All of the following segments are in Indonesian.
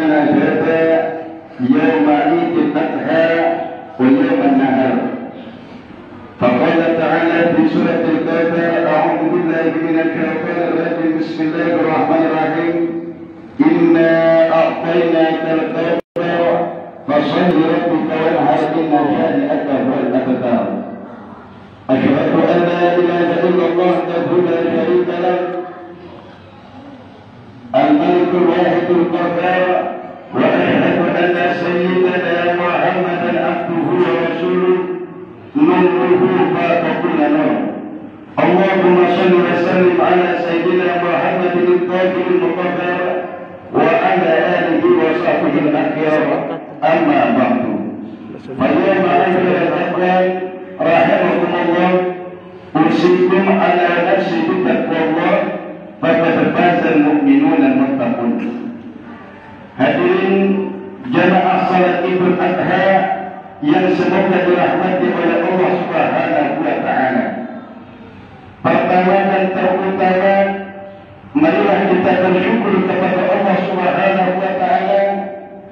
هذا يوم عيد الأضحى ويوم النهر. فقال تعالى في سورة الكوثر: أعوذ بالله من الشيطان الرجيم، بسم الله الرحمن الرحيم. إنا أعطيناك الكوثر فصل لربك وانحر إن شانئك هو الأبتر. أشهد أن لا إله إلا الله وحده لا شريك له الملك الواحد القهار، وأشهد أن سيدنا محمدا عبده ورسوله نوره فاق كل نور. اللهم صل وسلم على سيدنا محمد الطاهر المطهر وعلى آله وصحبه الأخيار. أما بعد، فاليوم أيها الأخوان رحمكم الله، أوصيكم على نفسي بتقوى الله فقد فاز المؤمنون المتقون. Hadirin jamaah salat Idul Adha yang semoga dirahmati oleh Allah Subhanahu wa taala. Pertama dan terutama, marilah kita bersyukur kepada Allah Subhanahu wa taala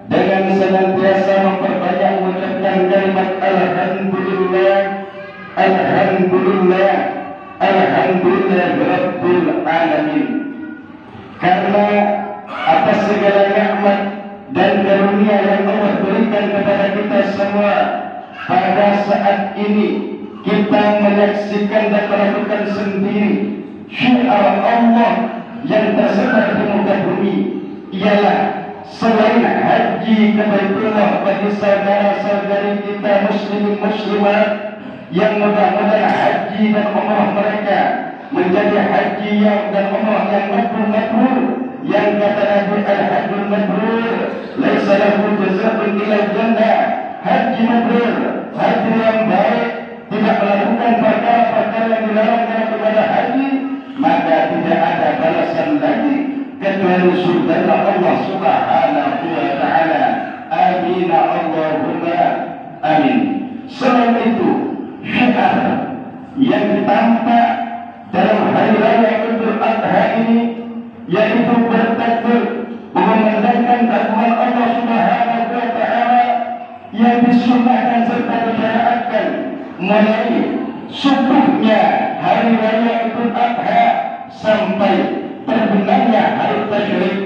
dengan senantiasa memperbanyak mengucapkan kalimat alhamdulillah, alhamdulillah, alhamdulillah rabbil alamin. Karena atas segala nikmat dan karunia yang Allah berikan kepada kita semua, pada saat ini kita menyaksikan dan melakukan sendiri syiar Allah yang tersebar di muka bumi, ialah selain haji ke Baitullah bagi saudara-saudari kita muslimin muslimat, yang mudah-mudahan haji dan umrah mereka menjadi haji dan umrah yang mabrur, yang kata Nabi al-hajjul mabrur laisa lahu jazaa'un illa jannah. Haji mabrur, haji yang baik, tidak melakukan perkara-perkara yang dilarang dalam ibadah haji, maka tidak ada balasan lagi kecuali surga Allah Subhanahu wa taala. Amin Allahumma amin. Selain itu, syiar yang tampak dalam hari raya Idul Adha ini yaitu bertakbir, mengumandangkan keagungan Allah Subhanahu wa taala yang disunnahkan serta disyariatkan mulai subuhnya hari raya Idul Adha sampai terbenamnya hari Tasyrik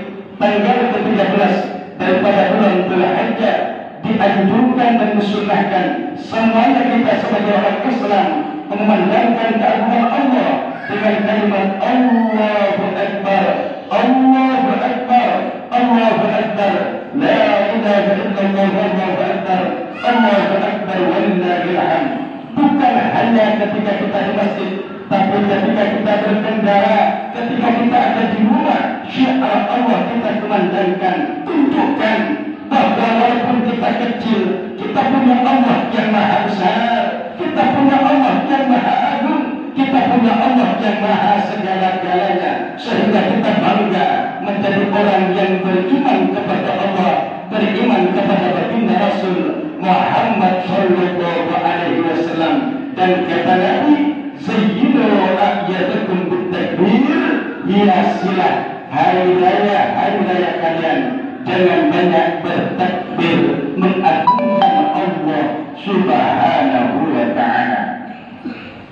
tanggal ke-13 daripada bulan Dzulhijjah. Dianjurkan dan disunnahkan semuanya kita sebagai orang Islam mengumandangkan keagungan Allah dengan kalimat Allahu Akbar, Allahu Akbar, Allahu Akbar, la ilaha illallah, Allahu Akbar, Allahu Akbar, walillahil hamd. Bukan hanya ketika kita di masjid, tapi ketika kita berkendara, ketika kita ada di rumah, syiar Allah kita kumandangkan, tunjukkan bahwa walaupun kita kecil, kita punya Allah yang maha besar, kita punya Allah yang maha agung, kita punya Allah yang maha segala-galanya, sehingga kita bangga menjadi orang yang beriman kepada Allah, beriman kepada baginda Rasul Muhammad sallallahu alaihi wasallam. Dan kata Nabi, zayyinu a'yadakum bitakbir, hiasilah hari raya kalian dengan banyak bertakbir mengagungkan Allah Subhanahu wa taala.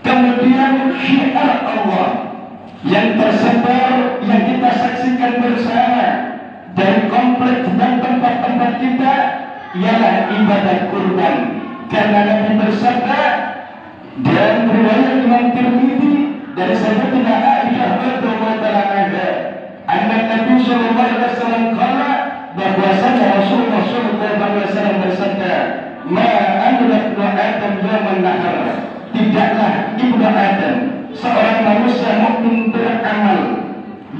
Kemudian syiar Allah yang tersebar, yang kita saksikan bersama dari kompleks dan tempat-tempat kita, ialah ibadah kurban. Karena Nabi bersabda dan riwayat Imam Tirmidzi dari Sayyidatina Aisyah radhiyallahu anha, anna Nabi sallallahu alaihi wasallam qala, bahwasanya Rasulullah sallallahu alaihi wasallam bersabda, ma amlat Adam yawman nahar, tidaklah ibnu Adam, seorang manusia mukmin, beramal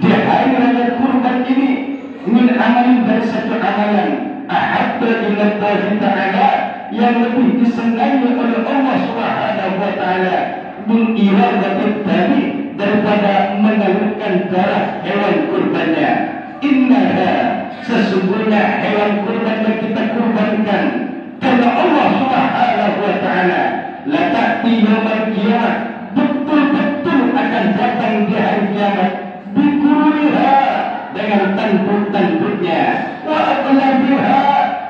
di hari raya kurban ini min amalin, dari satu amalan ahabba ila Allah ta'ala, yang lebih disenangi oleh Allah Subhanahu wa taala, min iradatit tadi, daripada mengalirkan darah hewan kurbannya. Innaha, sesungguhnya hewan kurban yang kita kurbankan karena Allah Subhanahu wa taala, la ta'ti yaumil qiyamah, betul-betul akan datang di hari kiamat, bikuliha, dengan tanduk-tanduknya, wa aqlabiha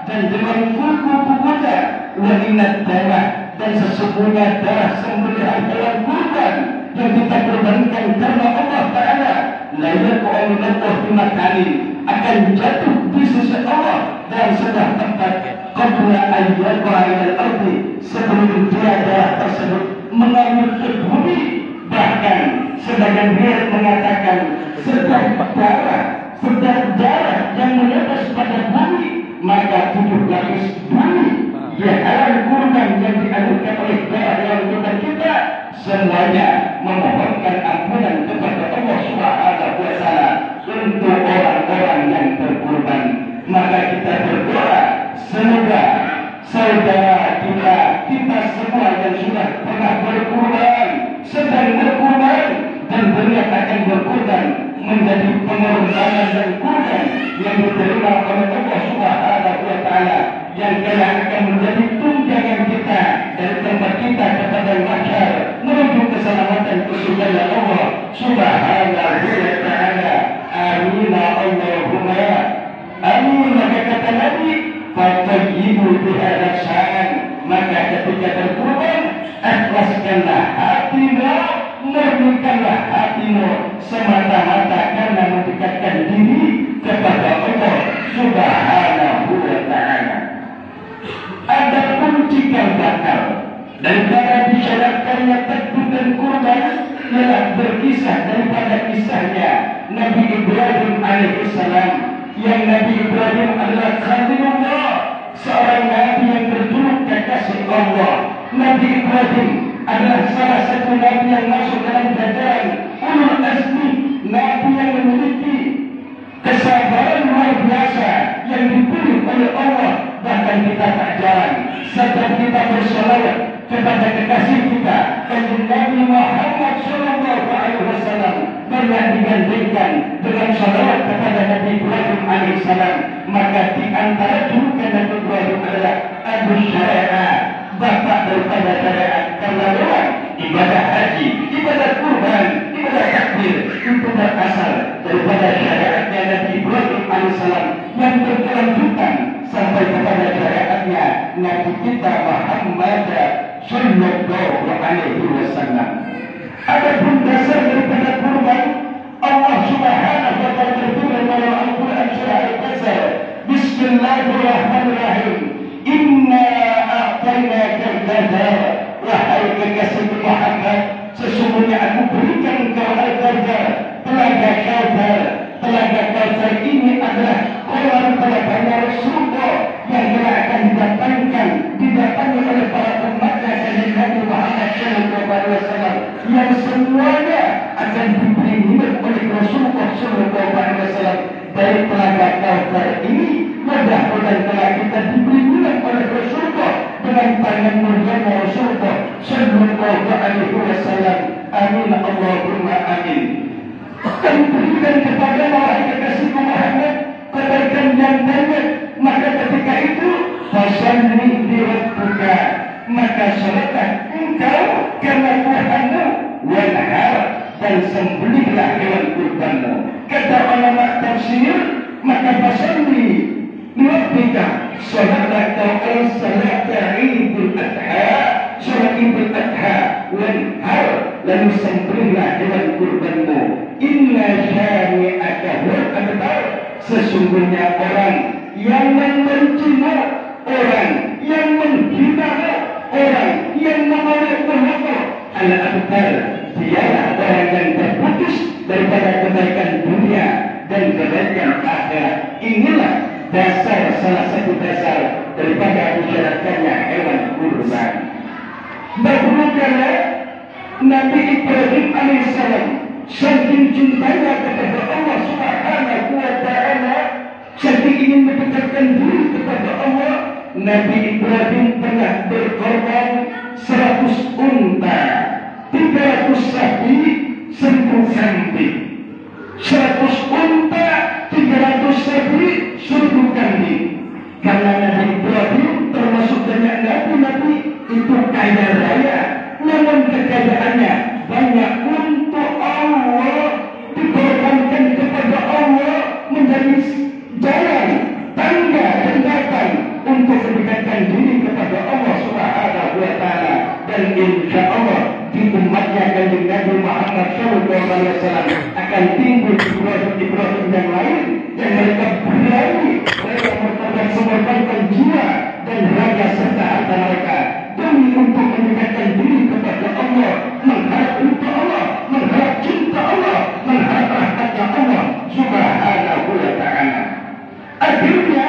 dan dengan kuku-kukunya, wa inad darah dan sesungguhnya darah sembelihan hewan kurban yang kita korbankan karena Allah Ta'ala la yaqa'u lahu fi makanin akan jatuh di sisi Allah dalam sebuah tempat qabla an yaqa'a ilal ardi sebelum dia darah tersebut mengalir ke bumi. Bahkan sebagian riwayat mengatakan sedang darah yang menetes pada bumi, maka 7 lapis bumi ya hewan kurban yang dialirkan oleh darah yang kurban kita semuanya memohonkan ampunan kepada Allah Subhanahu wa Ta'ala untuk orang-orang yang berkurban. Maka kita berdoa semoga saudara kita semua yang sudah pernah berkurban, sedang berkurban dan berniat akan berkurban menjadi pengorbanan dan kurban yang diterima oleh Allah Subhanahu wa Ta'ala yang kelak akan menjadi tunjangan kita dari tempat kita kepada mahsyar menuju keselamatan kesudahan Allah Subhanahu wa Ta'ala. Amin Allahumma amin. Maka kata Nabi, fatayyibu bihadza sya'an, maka ketika berkurban ikhlaskanlah hatimu, murnikanlah hatimu semata-mata karena mendekatkan diri kepada Allah Subhanahu wa Ta'ala. Adapun jika batal daripada disyaratkannya takbir dan kurban ialah berkisah daripada kisahnya Nabi Ibrahim alaihissalam, yang Nabi Ibrahim adalah Khalilullah, seorang Nabi yang berjuluk kekasih Allah. Nabi Ibrahim adalah salah satu Nabi yang masuk dalam jajaran ulul azmi, Nabi yang memiliki kesabaran luar biasa yang dipilih oleh Allah. Bahkan kita tak jarang sedang kita bersolawat kepada kekasih kita kanjeng Nabi Muhammad sallallahu alaihi wasallam banyak digandingkan dengan salawat kepada Nabi Ibrahim alaihissalam. Maka di antara julukan Nabi Ibrahim adalah Abu Syariah, bapak daripada syariat, karena lewat ibadah haji, ibadah kurban, ibadah takbir itu berasal daripada syariatnya Nabi Ibrahim alaihissalam yang berkelanjutan sampai kepada syariatnya Nabi kita Muhammad sallallahu alaihi wasallam. Adapun dasar daripada kurban, Allah Subhanahu wa Ta'ala berfirman dalam Al-Quran surah Al-Qasas, Bismillahirrahmanirrahim, Inna a'tainaka al-kautsar, wahai kekasih Muhammad, sesungguhnya aku berikan engkau al-kautsar, telaga kautsar. Telaga kautsar ini adalah kolam telaganya Rasulullah yang telah akan didatangi oleh para umatnya dari Nabi Muhammad sallallahu alaihi wasallam, yang semuanya akan diberi minum oleh Rasulullah sallallahu alaihi wasallam. Dari telaga kautsar ini mudah-mudahan telah kita diberi minum oleh Rasulullah dengan tangan mulia Rasulullah sallallahu alaihi wasallam. Amin Allahumma amin. Dan berikan kepada wahai kekasih Muhammad kebaikan yang banyak. Maka ketika itu fasalli li rabbika, maka salatlah engkau karena Tuhanmu, wanhar dan sembelihlah hewan kurbanmu. Kata ulama tafsir, maka fasalli li rabbika, salatlah kau salat Idul Adha, salat Idul Adha, wanhar lalu sembelihlah hewan kurbanmu. Inna syani'aka huwal abtar, sesungguhnya orang yang membencimu, orang yang menghinamu, orang yang menolak-nolakmu, al-abtar, dialah orang yang terputus daripada kebaikan dunia dan kebaikan akhirat. Inilah dasar, salah satu dasar daripada disyaratkannya hewan kurban. Dahulu kala Nabi Ibrahim alaihissalam saking cintanya kepada Allah Subhanahu wa Ta'ala, saking ingin mendekatkan diri kepada Allah, Nabi Ibrahim pernah berkorban 100 unta, 300 sapi, 1000 kambing. 100 unta, 300 sapi, 1000 kambing. Karena Nabi Ibrahim termasuk banyak nabi-nabi itu kaya raya, namun kekayaannya banyak untuk Allah, dikorbankan kepada Allah Kanjeng Nabi Muhammad SAW akan timbul Ibrahim yang lain yang mereka berani, mereka mengorbankan jiwa dan raga serta harta mereka demi untuk mendekatkan diri kepada Allah, mengharap ridha Allah, mengharap cinta Allah, mengharap rahmatnya Allah Subhanahu wa ta'ala. Akhirnya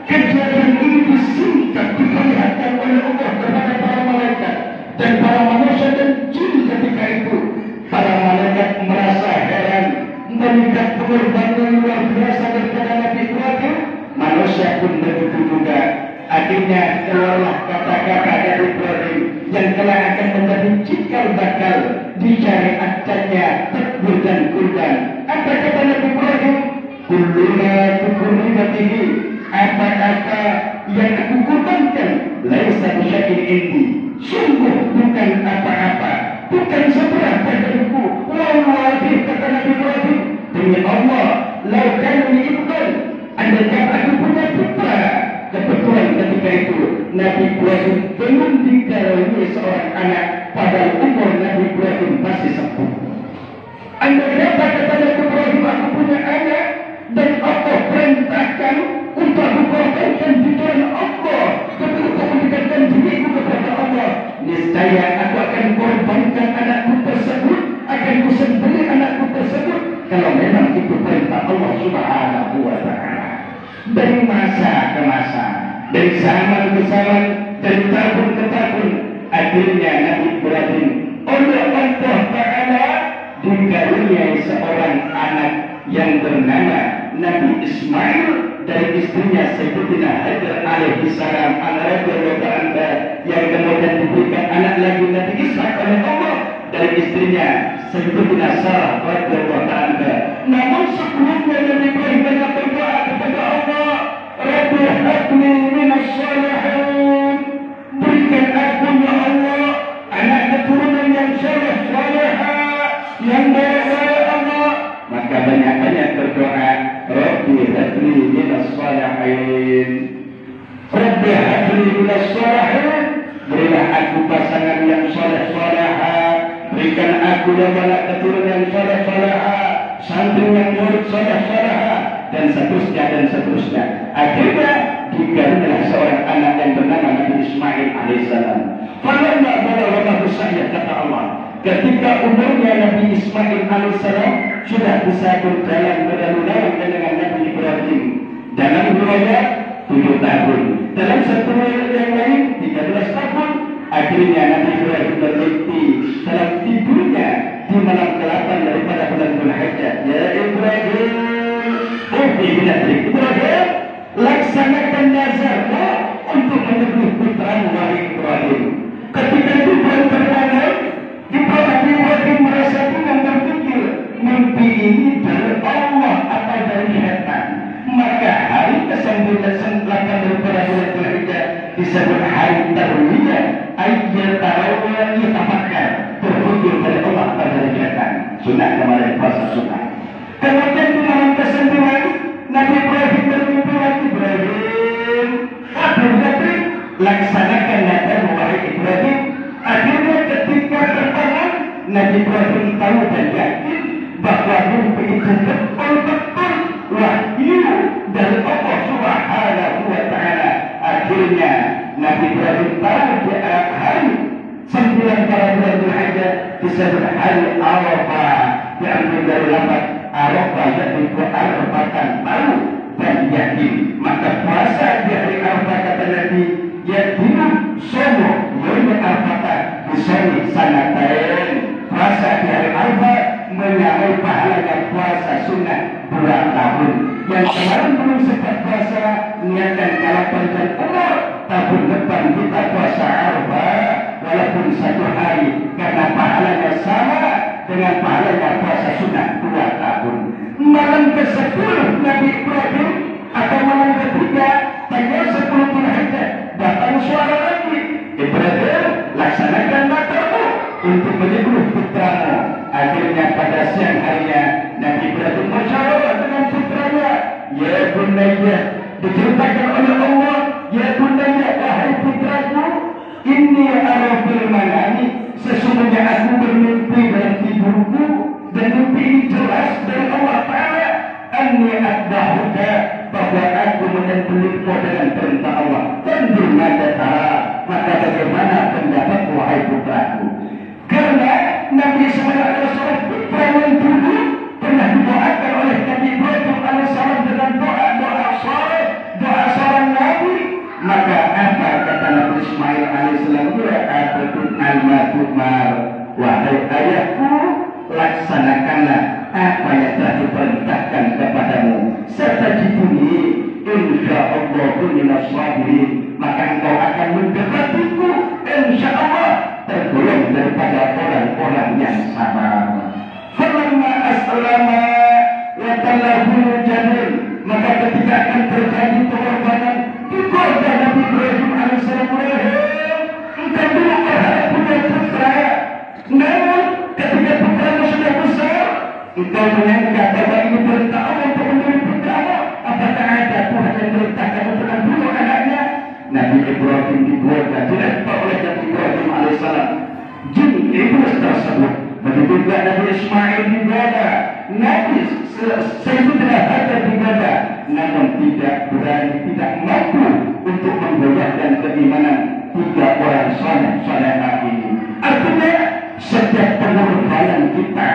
kejadian ini disingkat diperlihatkan oleh Allah kepada para malaikat dan para manusia dan jin ketika itu. Para malaikat merasa heran melihat pengorbanan yang luar biasa daripada Nabi Ibrahim. Manusia pun begitu juga. Akhirnya keluarlah kata-kata dari Ibrahim yang telah akan menjadi cikal bakal di syariatnya takbir dan kurban. Apa kata Nabi Ibrahim? Kulluna tukurribatihi, apa-apa yang aku kurbankan laisa bisyai'in indi, sungguh bukan apa-apa, bukan seberapa dariku. Wallahi kata Nabi Ibrahim, demi Allah, lau kanu ibn, andaikan aku punya putra. Kebetulan ketika itu Nabi Ibrahim belum dikaruniai seorang anak, padahal umur Nabi Ibrahim masih sepuh. Andai kata Nabi Ibrahim aku punya anak dan Allah perintahkan untuk aku korbankan di jalan Allah, untuk mendekatkan diriku kepada Allah, niscaya aku akan korbankan anakku tersebut, akan kusembelih anakku tersebut kalau memang itu perintah Allah Subhanahu wa ta'ala. Dari masa ke masa, dari zaman ke zaman, dari tahun ke tahun, akhirnya Nabi Ibrahim oleh Allah Ta'ala dikaruniai seorang anak yang bernama Nabi Ismail dari istrinya Sayyidatina Hajar alaihi salam, anak yang kemudian diberikan anak lagi Nabi Ishak oleh Allah dari istrinya Sayyidatina Sarah radhiyallahu anha. Namun sebelumnya Nabi Ibrahim banyak berdoa kepada Allah, Rabbi habli minas shalihin, berikan aku ya Allah anak keturunan yang saleh salehah, yang baik ya Allah. Maka banyak-banyak berdoa, Rabbi habli minas shalihin, Rabbi habli minas shalihin, berilah aku pasangan yang saleh salehah, berikan aku yang anak keturunan yang saleh salehah, santri yang murid saleh salehah, dan seterusnya. Akhirnya dikaruniai seorang anak yang bernama Nabi Ismail alaihissalam. Falamma balagha usyah, kata Allah, ketika umurnya Nabi Ismail alaihissalam sudah bisa berjalan berlalu-lalu dengan Nabi Ibrahim. Dalam riwayat 7 tahun, dalam satu riwayat yang lain 13 tahun. Akhirnya Nabi Ibrahim bermimpi dalam tidurnya di malam ke-8 daripada bulan Dzulhijjah. Ya Ibrahim, Ibrahim, laksanakan nazarmu untuk menyembelih putramu wahai Ibrahim. Ketika itu baru terbangun, Nabi Ibrahim merasa dengan berpikir, mimpi ini dari Allah atau dari syaitan. Maka hari ke-9 daripada bulan Dzulhijjah disebut hari tarwiyah, ayat tarawih ditafakkan, berhujung dari Allah atau dari syaitan. Sunat kemarin puasa sunat. Kemudian di malam ke-9 Nabi Ibrahim bermimpi lagi. Ibrahim, Ibrahim, laksanakan nazarmu wahai Ibrahim. Akhirnya ketika terbangun, Nabi Ibrahim tahu dan yakin bahwa mimpi itu betul-betul wahyu dari Allah Subhanahu wa ta'ala. Akhirnya Nabi Ibrahim tahu di hari 9 bulan Dzulhijjah disebut hari Arafah, diambil dari lafaz Arafah, yaitu Arafatan baru dan yakin. Maka puasa di hari Arafah kata Nabi, yakin somo yaitu Arafatan disoni sanatain. Puasa di hari Arafah menyamai pahalanya puasa sunnah 2 tahun. Yang kemarin belum sempat puasa, niatkan kalau panjang umur tahun depan kita puasa Arafah walaupun 1 hari, karena pahalanya sama dengan pahalanya puasa sunnah 2 tahun. Malam ke-10 Nabi Ibrahim atau malam ketiga tanggal 10 Dzulhijjah datang suara lagi, Ibrahim, laksanakan nazarmu untuk menyembelih putramu. Akhirnya pada siang harinya Nabi Ibrahim musyawarah dengan putranya. Ya bunayya, diceritakan oleh Allah, ya bunayya, wahai putraku, inni ara fil manami, sesungguhnya aku bermimpi menipu dengan perintah Allah dan bermata cara. Maka bagaimana pendapat wahai putraku? Karena Nabi SAW pernah dulu pernah didoakan oleh Nabi Ibrahim alaihissalam dengan doa saleh, doa seorang Nabi. Maka apa kata Nabi Ismail alaihissalam? Ya abadun al-matumar, wahai ayahku, laksanakanlah apa yang telah diperintahkan kepadamu. Satajiduni insyaallah minas sabirin, maka engkau akan mendapatiku insyaallah tergolong daripada orang-orang yang sabar. Falamma aslama wa tallahu jadil, maka ketika akan terjadi pengorbanan di keluarga Nabi Ibrahim alaihissalam, engkau dulu berharap punya putra, namun ketika putramu sudah besar, engkau menyangka bahwa ini perintah Allah untuk memberi putramu. Apakah ada Tuhan yang merintahkan untuk membunuh anaknya? Nabi Ibrahim dibuatlah direktur oleh Nabi Ibrahim alaihissalam jin iblis tersebut. Begitu juga Nabi Ismail digoda, Nabi Sayyidina Hajar digoda, namun tidak berani, tidak mampu untuk menggoyahkan keimanan tiga orang saleh ini. Artinya setiap pengorbanan kita,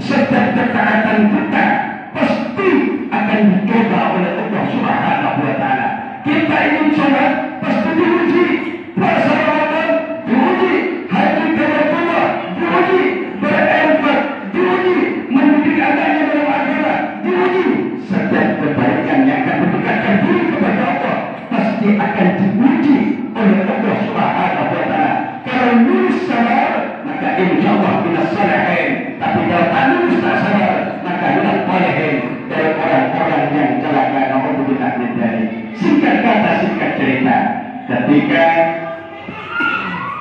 setiap ketaatan kita pasti akan dicoba oleh Allah Subhanahu wa Ta'ala. Kita ingin sholat pasti diuji, puasa Ramadan diuji, haji ke Rasulullah diuji, berinfak diuji, mendidik anaknya dalam agama diuji. Setiap kebaikan yang akan mendekatkan diri kepada Allah pasti akan diuji oleh Allah Subhanahu wa Ta'ala. Kalau lulus sabar, maka insya Allah minas salihin. Tapi kalau tak lulus tak sabar, maka minas salihin, dari orang-orang yang celaka. Naudzubillah min dzalik. Singkat kata, singkat cerita, ketika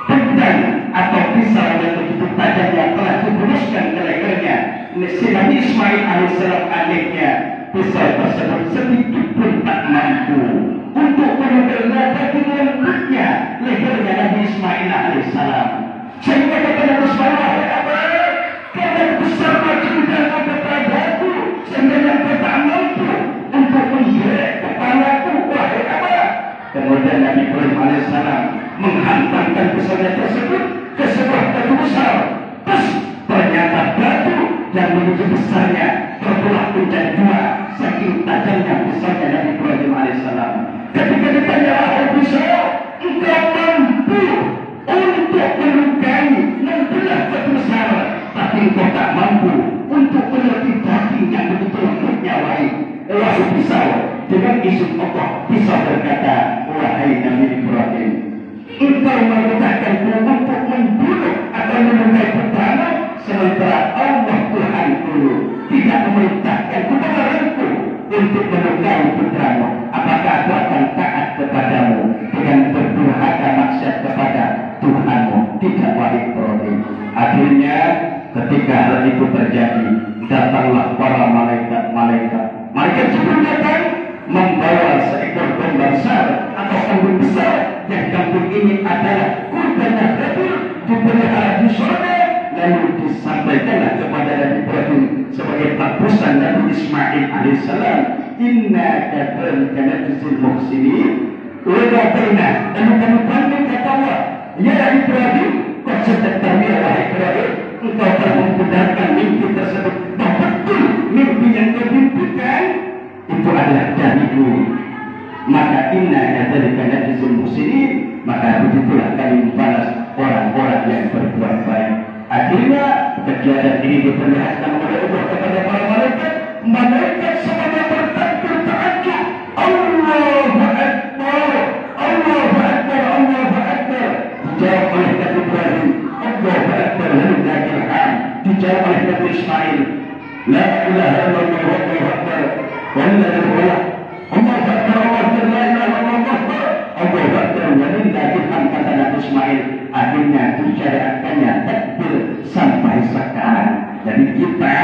pedang atau pisau yang begitu tajam yang telah dibuluskan ke lehernya si Nabi Ismail alaihissalam adiknya, pisau tersebut sedikit pun tak mampu untuk menyebabkan bagi lembutnya lehernya Nabi Ismail alaihissalam. Sehingga kata Nabi Ismail, wahai apa? Karena besar majikanmu kepadaku, sehingga yang tak mampu untuk menggeret kepalaku, wahai apa? Kemudian Nabi Ibrahim alaihissalam menghantamkan pisaunya tersebut ke sebuah batu besar. Ternyata batu yang begitu besarnya terbelah menjadi dua, saking tajamnya pisaunya Nabi Ibrahim alaihissalam. Ketika ditanya, wahai pisau, engkau mampu untuk melukai, membelah batu besar, tapi engkau tak mampu untuk melatih daging yang begitu lembutnya, wahai pisau. Dengan izin Allah, pisau berkata, wahai Nabi Ibrahim, engkau memerintahkanku untuk membunuh atau melukai putramu, sementara Allah Tuhanku tidak memerintahkan kepadaku untuk melukai putramu. Apakah aku akan taat kepadamu dengan berdurhaka maksiat kepada Tuhanmu? Tidak, wahai Ibrahim. Akhirnya ketika hal itu terjadi, datanglah para malaikat. Malaikat Jibril datang membawa seekor domba besar atau kambing besar, yang kambing ini adalah kurban Nabi dipelihara di surga, lalu disampaikanlah kepada Nabi Ibrahim sebagai tebusan Nabi Ismail alaihissalam. Inna kadzalika najzil muhsinin wa qadaina, lalu kami panggil kata Allah, ya Ibrahim, kau sedang terbiar, wahai Ibrahim, engkau telah membenarkan mimpi tersebut. Betul mimpi yang kau mimpikan itu adalah dariku. Maka inna kadzalika najzil muhsinin, maka begitulah kami membalas orang-orang yang berbuat baik. Akhirnya kejadian ini diperlihatkan oleh Allah kepada para malaikat. Malaikat semuanya bertakbir ta'ajjub, Allahu Akbar, Allahu Akbar, Allahu Akbar. Dijawab oleh Nabi Ibrahim, Allahu Akbar, walillahil hamd. Dijawab oleh Nabi Ismail, la ilaha illallah, Allahu Akbar, walillahil hamd. Allahu Akbar, Allahu Akbar, la ilaha illallah, Allahu Akbar, walillahil hamd. Kata Nabi Ismail, akhirnya disyariatkannya takbir sampai sekarang. Jadi kita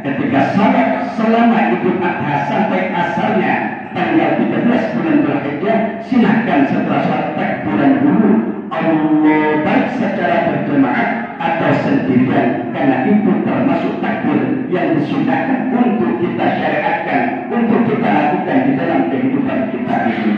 ketika salat selama Idul Adha sampai asalnya tanggal 13 bulan Dzulhijjah, silahkan setelah salat takbiran dulu Allah, baik secara berjemaah atau sendirian, karena itu termasuk takbir yang disunahkan untuk kita syariatkan, untuk kita lakukan di dalam kehidupan kita ini.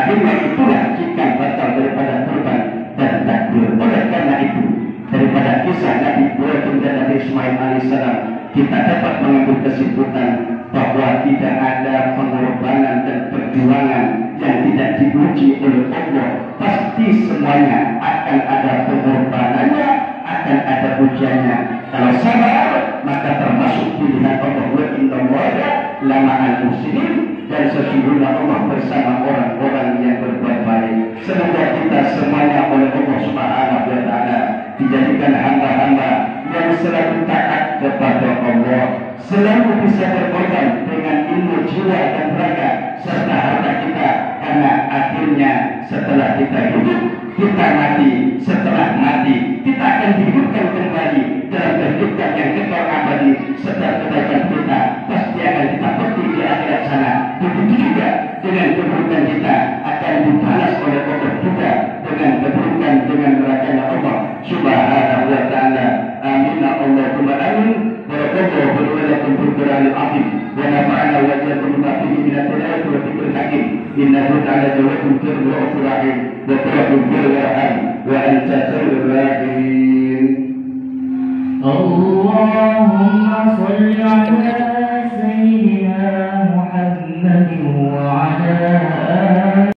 akhirnya itulah cikal bakal daripada kurban dan takbir. Oleh karena itu, daripada kisah Nabi Ibrahim dan Nabi Ismail alaihissalam, kita dapat mengambil kesimpulan bahwa tidak ada pengorbanan dan perjuangan yang tidak diuji oleh Allah. Pasti semuanya akan ada pengorbanannya, akan ada ujiannya. Kalau sabar, maka termasuk pilihan Allah. Wa innallaha lama'al muhsinin, dan sesungguhnya Allah bersama orang-orang yang berbuat baik. Semoga kita semuanya oleh Allah Subhanahu wa taala dijadikan hamba-hamba yang selalu taat kepada Allah, selalu bisa berkorban dengan ilmu jiwa dan raga serta harta kita, karena akhirnya setelah kita hidup, kita mati. Setelah mati, kita akan dihidupkan kembali dalam kehidupan yang kekal abadi. Setiap kebaikan kita pasti akan kita petik di akhirat sana. Begitu juga dengan keburukan kita akan dibalas oleh Allah juga dengan keburukan, dengan nerakanya Allah Subhanahu wa taala. Amin Allahumma amin. Barakallahu li wa lakum fil Qur'anil azim wa nafa'ana wa iyyakum bima fihi min al-ayati wa dhikril hakim. Innahu ta'ala jawadun ghafurur rahim wa rahimur rahim wa anta khairur rahimin. Allahumma shalli ala